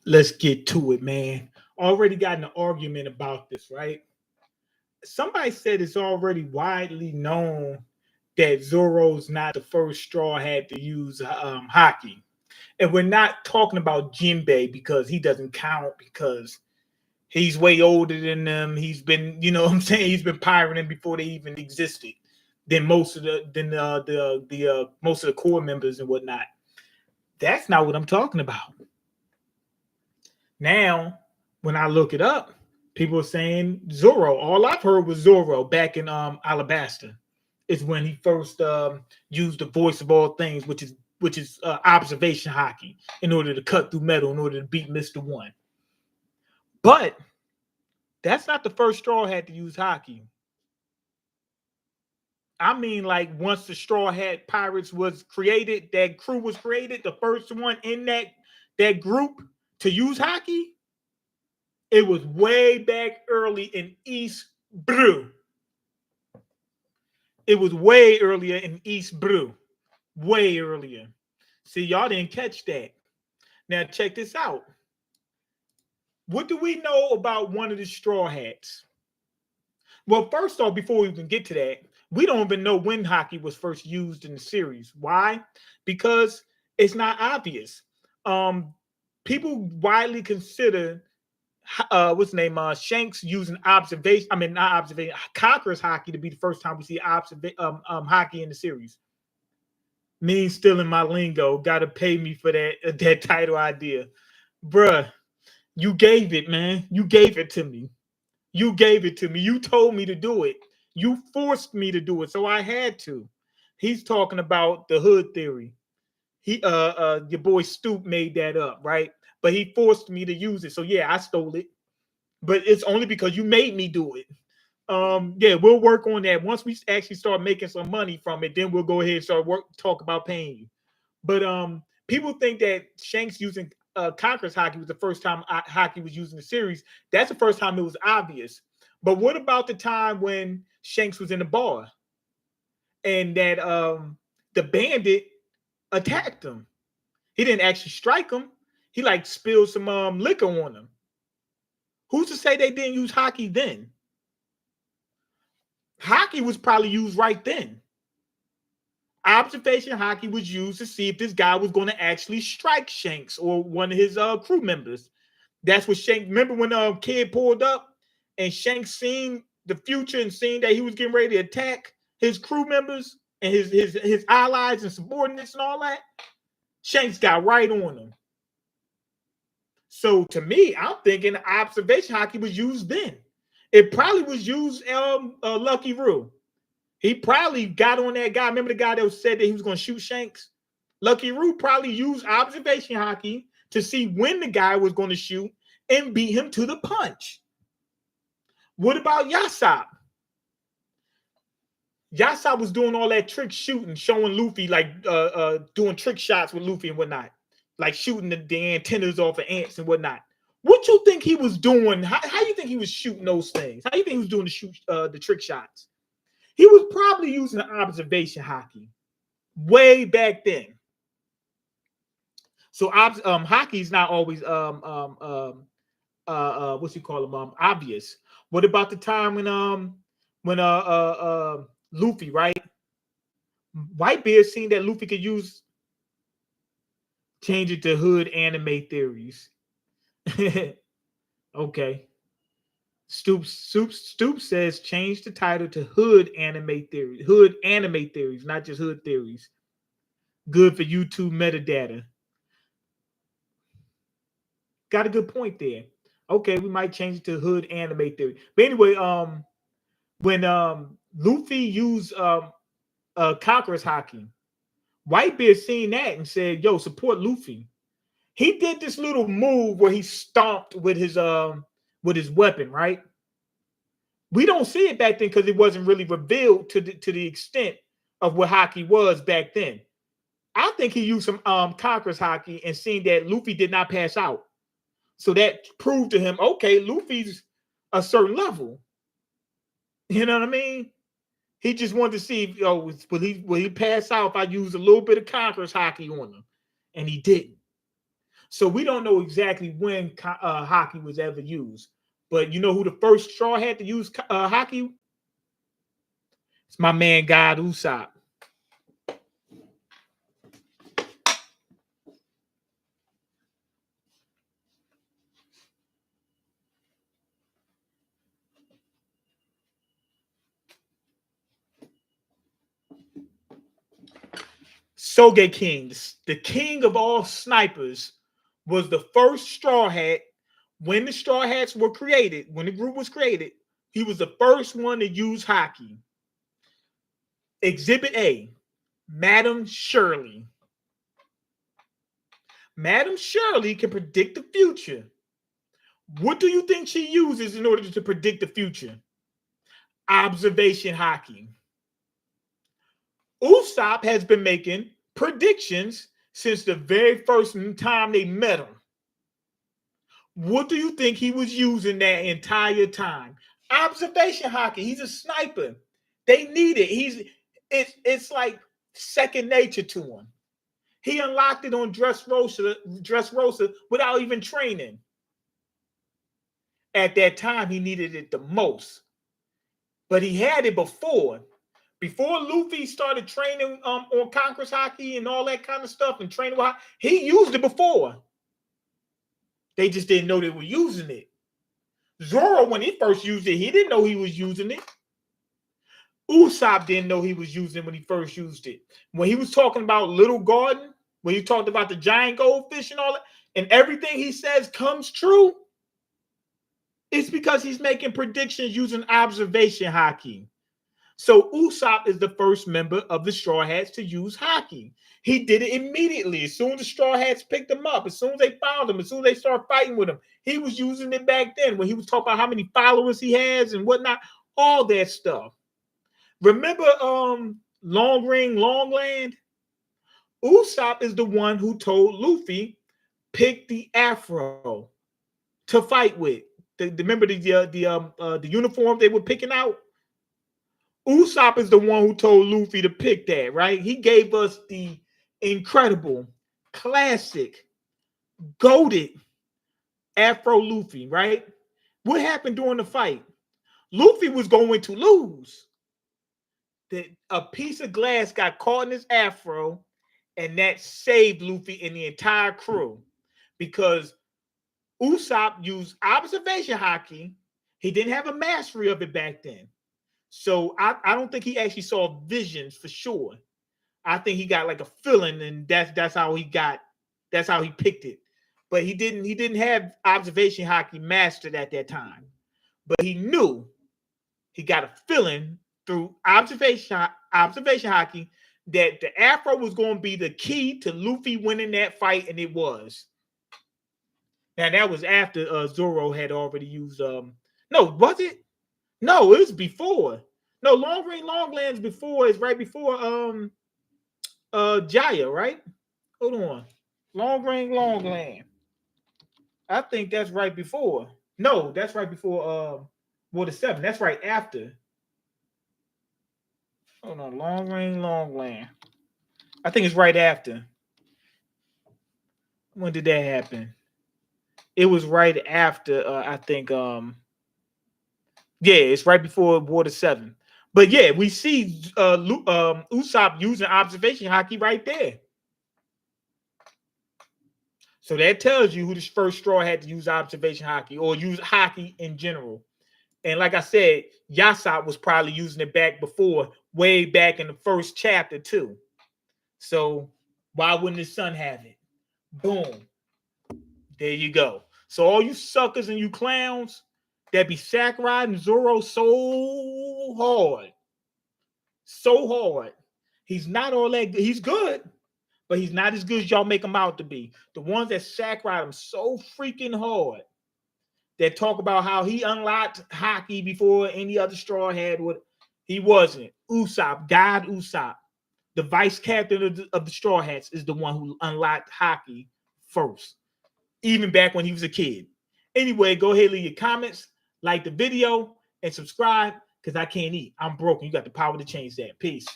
Let's get to it, man. Already got in an argument about this, right? Somebody said it's already widely known that Zoro's not the first Straw Hat to use Haki. And we're not talking about Jinbei because he doesn't count because he's way older than them. He's been, you know what I'm saying? He's been pirating before they even existed than most of the most of the core members and whatnot. That's not what I'm talking about. Now, when I look it up, people are saying Zoro. All I've heard was Zoro back in Alabasta. Is when he first used the voice of all things, which is observation hockey, in order to cut through metal, in order to beat Mister One. But that's not the first Straw Hat to use hockey. I mean, like once the Straw Hat Pirates was created, that crew was created, the first one in that group to use hockey, it was way back early in East Brew. It was way earlier in East Brew. Way earlier. See, y'all didn't catch that. Now, check this out. What do we know about one of the Straw Hats? Well, first off, before we even get to that, we don't even know when hockey was first used in the series. Why? Because it's not obvious. People widely consider what's the name? Shanks using observation. I mean, not observation. Conqueror's hockey to be the first time we see hockey in the series. Me stealing my lingo. Got to pay me for that title idea, bruh. You gave it, man. You gave it to me. You gave it to me. You told me to do it. You forced me to do it, so I had to. He's talking about the hood theory. Your boy Stoop made that up, right? But he forced me to use it. So yeah, I stole it. But it's only because you made me do it. Yeah, we'll work on that. Once we actually start making some money from it, then we'll go ahead and start talk about paying you. But people think that Shanks using Conqueror's hockey was the first time hockey was used in the series. That's the first time it was obvious. But what about the time when Shanks was in the bar and that the bandit attacked him? He didn't actually strike him. He like spilled some liquor on him. Who's to say they didn't use hockey then? Hockey was probably used right then. Observation hockey was used to see if this guy was going to actually strike Shanks or one of his crew members. That's what Shanks. Remember when Kid pulled up and Shanks seen the future and seen that he was getting ready to attack his crew members and his allies and subordinates and all that? Shanks got right on him. So to me, I'm thinking observation hockey was used then. It probably was used Lucky Roo. He probably got on that guy. Remember the guy that said that he was going to shoot Shanks? Lucky Roo probably used observation hockey to see when the guy was going to shoot and beat him to the punch. What about Yasop? Yasop was doing all that trick shooting, showing Luffy like doing trick shots with Luffy and whatnot, like shooting the antennas off of ants and whatnot. What you think he was doing? How you think he was shooting those things? How you think he was doing the trick shots? He was probably using observation hockey way back then. So hockey is not always what's you call them obvious. What about the time when Luffy, right? Whitebeard seen that Luffy could use change it to hood anime theories. Okay. Stoop says change the title to hood anime theories. Hood anime theories, not just hood theories. Good for YouTube metadata. Got a good point there. Okay, we might change it to hood anime theory. But anyway, when Luffy used Conqueror's hockey, Whitebeard seen that and said, "Yo, support Luffy." He did this little move where he stomped with his weapon, right? We don't see it back then because it wasn't really revealed to the extent of what hockey was back then. I think he used some Conqueror's hockey and seen that Luffy did not pass out. So that proved to him, okay, Luffy's a certain level. You know what I mean? He just wanted to see if will he pass out if I use a little bit of Conqueror's hockey on him. And he didn't. So we don't know exactly when Haki was ever used. But you know who the first Straw Hat to use Haki? It's my man God Usopp. Sogeking, the king of all snipers, was the first Straw Hat. When the Straw Hats were created, when the group was created, he was the first one to use Haki. Exhibit A, Madam Shirley. Madam Shirley can predict the future. What do you think she uses in order to predict the future? Observation Haki. Usopp has been making predictions since the very first time they met him. What do you think he was using that entire time? Observation Haki. He's a sniper. They need it. It's like second nature to him. He unlocked it on Dressrosa without even training. At that time, he needed it the most. But he had it before. Before Luffy started training on Conqueror's Haki and all that kind of stuff and training with Haki, he used it before. They just didn't know they were using it. Zoro, when he first used it, he didn't know he was using it. Usopp didn't know he was using it when he first used it. When he was talking about Little Garden, when he talked about the giant goldfish and all that, and everything he says comes true, it's because he's making predictions using observation Haki. So Usopp is the first member of the Straw Hats to use Haki. He did it immediately. As soon as the Straw Hats picked him up, as soon as they found him, as soon as they started fighting with him, he was using it back then when he was talking about how many followers he has and whatnot, all that stuff. Remember Long Ring, Long Land? Usopp is the one who told Luffy, pick the afro to fight with. Remember the uniform they were picking out? Usopp is the one who told Luffy to pick that, right? He gave us the incredible, classic, goated Afro Luffy, right? What happened during the fight? Luffy was going to lose. A piece of glass got caught in his afro, and that saved Luffy and the entire crew because Usopp used observation Haki. He didn't have a mastery of it back then. So I don't think he actually saw visions for sure. I think he got like a feeling, and that's how he picked it. But he didn't have observation Haki mastered at that time. But he knew he got a feeling through observation Haki that the afro was going to be the key to Luffy winning that fight, and it was. Now that was after Zoro had already used no, was it? No, it was before. No, Long Ring Longlands before is right before Jaya, right? Hold on. Long Ring Longland. I think that's right before. No, that's right before Water 7. That's right after. Hold on, Long Ring Longland. I think it's right after. When did that happen? It was right after I think yeah, it's right before Water 7. But yeah, we see Usopp using observation Haki right there. So that tells you who the first Straw had to use observation Haki or use Haki in general. And like I said, Yasopp was probably using it back before, way back in the first chapter too. So why wouldn't his son have it? Boom. There you go. So all you suckers and you clowns that be sack riding Zoro so hard. So hard. He's not all that good. He's good, but he's not as good as y'all make him out to be. The ones that sack ride him so freaking hard that talk about how he unlocked Haki before any other straw had what he wasn't. Usopp, God Usopp, the vice captain of the Straw Hats, is the one who unlocked Haki first, even back when he was a kid. Anyway, go ahead, leave your comments, like the video, and subscribe because I can't eat. I'm broken. You got the power to change that. Peace.